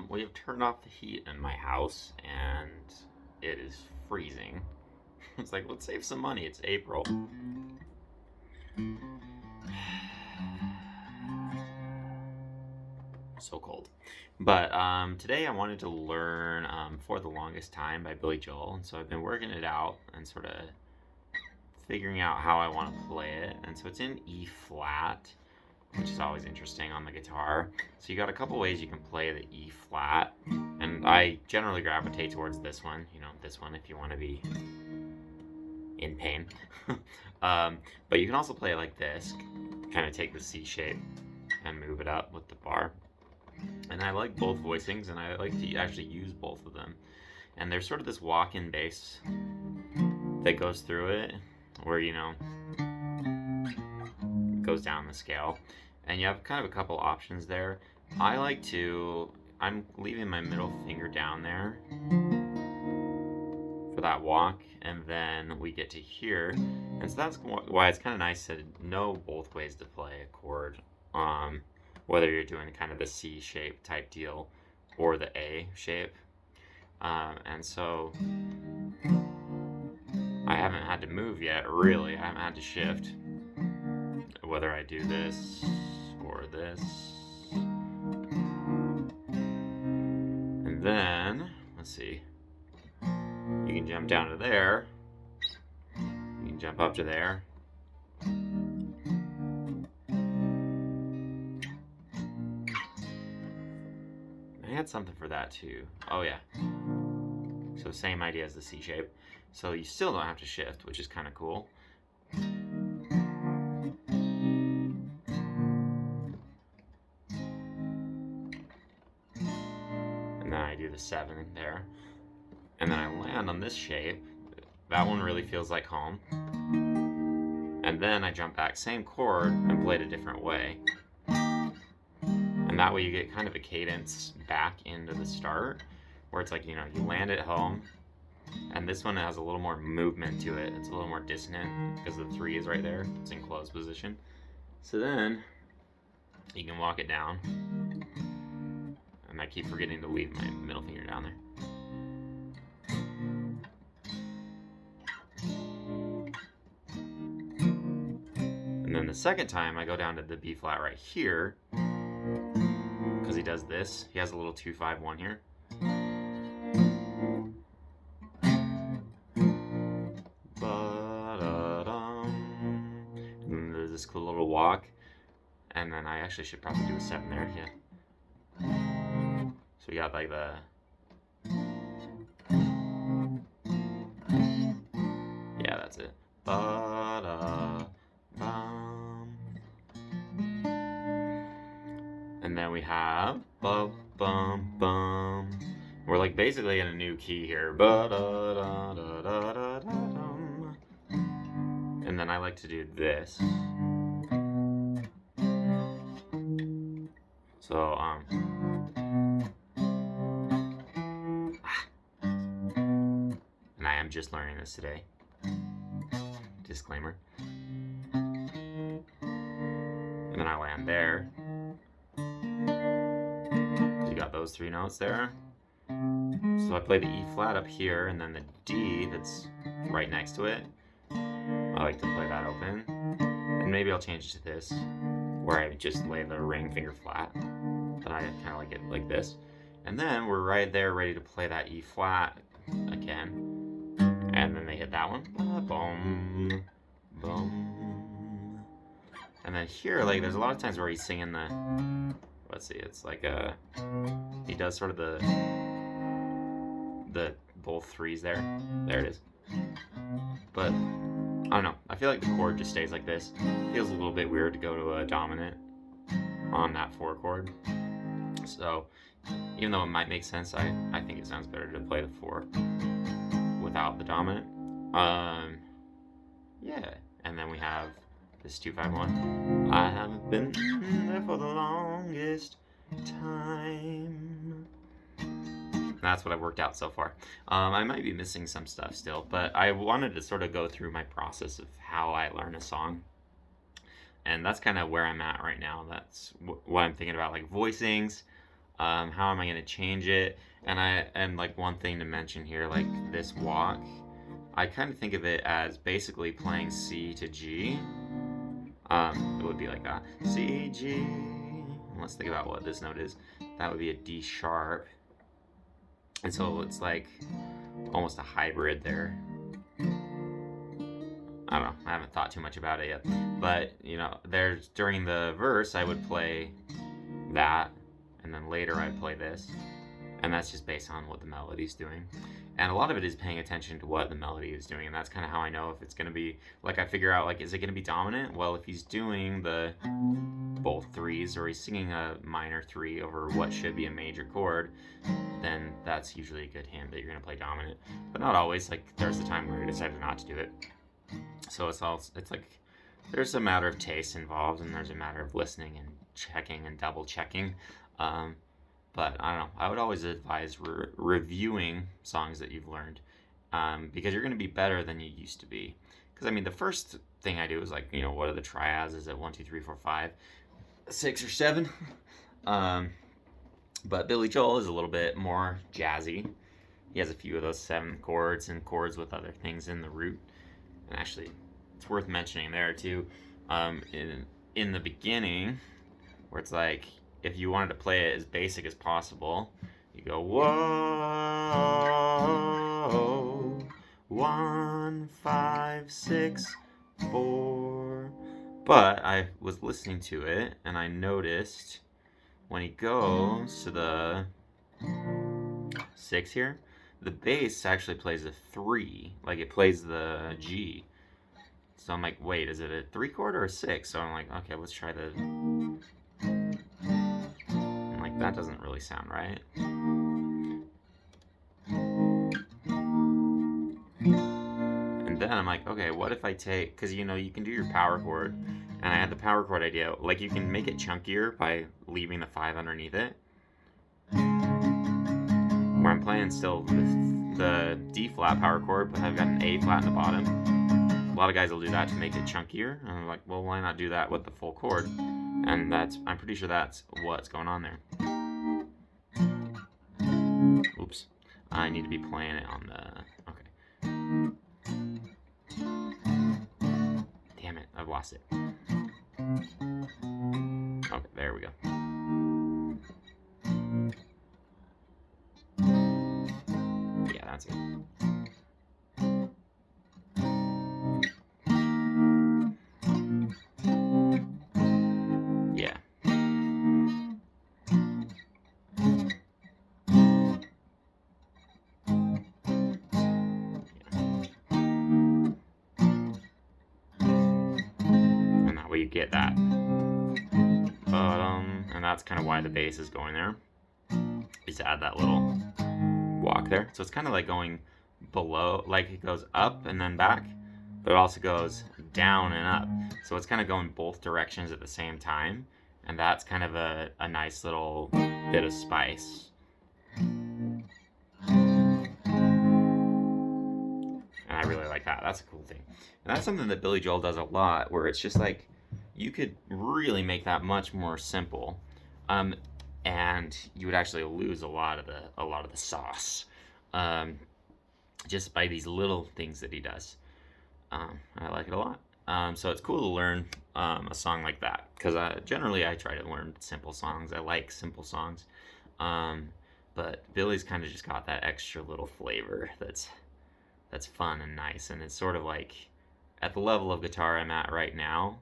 We have turned off the heat in my house and it is freezing. It's like, let's save some money. It's April. So cold. But today I wanted to learn For the Longest Time by Billy Joel. And so I've been working it out and sort of figuring out how I want to play it. And so it's in E flat, which is always interesting on the guitar. So you got a couple ways you can play the E flat. And I generally gravitate towards this one, this one if you want to be in pain. But you can also play it like this, kind of take the C shape and move it up with the bar. And I like both voicings, and I like to actually use both of them. And there's sort of this walk-in bass that goes through it, where, goes down the scale. And you have kind of a couple options there. I'm leaving my middle finger down there for that walk, and then we get to here. And so that's why it's kind of nice to know both ways to play a chord. Whether you're doing kind of the C shape type deal or the A shape. And so I haven't had to move yet, really. I haven't had to shift. Whether I do this or this. And then, let's see. You can jump down to there. You can jump up to there. I had something for that too. Oh yeah. So same idea as the C shape. So you still don't have to shift, which is kind of cool. And then I do the 7 there. And then I land on this shape. That one really feels like home. And then I jump back, same chord, and play it a different way. And that way you get kind of a cadence back into the start, where it's like, you land at home, and this one has a little more movement to it. It's a little more dissonant because the 3 is right there. It's in closed position. So then you can walk it down. And I keep forgetting to leave my middle finger down there. And then the second time I go down to the B flat right here, because he does this. He has a little 2-5-1 here. And then there's this cool little walk. And then I actually should probably do a 7 there, yeah. So we got like the... Yeah, that's it. And then we have bum bum bum. We're like basically in a new key here. And then I like to do this. So and I am just learning this today. Disclaimer. And then I land there. You got those 3 notes there. So I play the E flat up here, and then the D that's right next to it. I like to play that open. And maybe I'll change it to this, where I just lay the ring finger flat. But I kind of like it like this. And then we're right there ready to play that E flat again. And then they hit that one. Boom, boom. And then here, like, there's a lot of times where he's singing the... Let's see, it's like he does sort of the both 3s there. There it is. But I don't know. I feel like the chord just stays like this. It feels a little bit weird to go to a dominant on that 4 chord. So even though it might make sense, I think it sounds better to play the 4 without the dominant. Yeah. And then we have this 2-5-1. I haven't been there for the longest time. That's what I've worked out so far. I might be missing some stuff still, but I wanted to sort of go through my process of how I learn a song. And that's kind of where I'm at right now. That's what I'm thinking about, like voicings. How am I going to change it? And like one thing to mention here, like this walk, I kind of think of it as basically playing C to G. It would be like a C, G. And let's think about what this note is. That would be a D sharp. And so it's like almost a hybrid there. I don't know. I haven't thought too much about it yet. But, there's during the verse, I would play that. And then later I'd play this. And that's just based on what the melody's doing. And a lot of it is paying attention to what the melody is doing. And that's kind of how I know if it's going to be, like, I figure out, like, is it going to be dominant? Well, if he's doing both threes, or he's singing a minor three over what should be a major chord, then that's usually a good hint that you're going to play dominant. But not always. Like, there's the time where I decided not to do it. So it's like, there's a matter of taste involved, and there's a matter of listening and checking and double checking. But I don't know. I would always advise reviewing songs that you've learned, because you're going to be better than you used to be. Because, I mean, the first thing I do is like, what are the triads? Is it 1, 2, 3, 4, 5, 6, or 7? But Billy Joel is a little bit more jazzy. He has a few of those 7 chords and chords with other things in the root. And actually, it's worth mentioning there too, in the beginning, where it's like, if you wanted to play it as basic as possible, you go, whoa, 1, 5, 6, 4. But I was listening to it, and I noticed when he goes to the 6 here, the bass actually plays a 3, like it plays the G. So I'm like, wait, is it a 3 chord or a 6? So I'm like, okay, let's try the. And like, that doesn't really sound right. And then I'm like, okay, what if I take, because you can do your power chord, and I had the power chord idea, like you can make it chunkier by leaving the 5 underneath it, where I'm playing still the D flat power chord, but I've got an A flat in the bottom. A lot of guys will do that to make it chunkier, and I'm like, well, why not do that with the full chord? And I'm pretty sure that's what's going on there. Oops. I need to be playing it on the. Okay. Damn it, I've lost it. Okay, there we go. Yeah, that's it. Yeah. And that way you get that. And that's kind of why the bass is going there. Is to add that little walk there. So it's kind of like going below, like it goes up and then back, but it also goes down and up. So it's kind of going both directions at the same time. And that's kind of a nice little bit of spice. And I really like that. That's a cool thing. And that's something that Billy Joel does a lot, where it's just like, you could really make that much more simple. And you would actually lose a lot of the sauce, just by these little things that he does. I like it a lot. So it's cool to learn a song like that, because generally I try to learn simple songs. I like simple songs, but Billy's kind of just got that extra little flavor that's fun and nice, and it's sort of like at the level of guitar I'm at right now.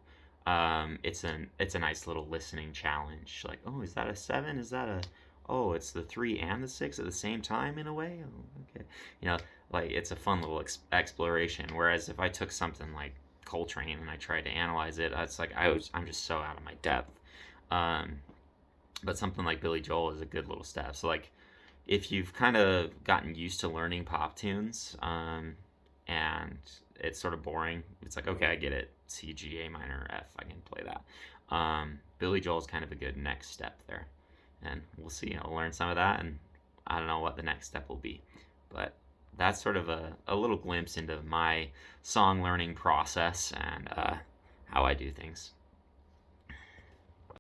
It's a nice little listening challenge. Like, oh, is that a 7? Is that a? Oh, it's the 3 and the 6 at the same time in a way. Oh, okay, like it's a fun little exploration. Whereas if I took something like Coltrane and I tried to analyze it, it's like I'm just so out of my depth. But something like Billy Joel is a good little step. So like, if you've kind of gotten used to learning pop tunes, and it's sort of boring, it's like, okay, I get it. C, G, A minor, F, I can play that. Billy Joel's kind of a good next step there. And we'll see. I'll learn some of that, and I don't know what the next step will be. But that's sort of a little glimpse into my song learning process and how I do things.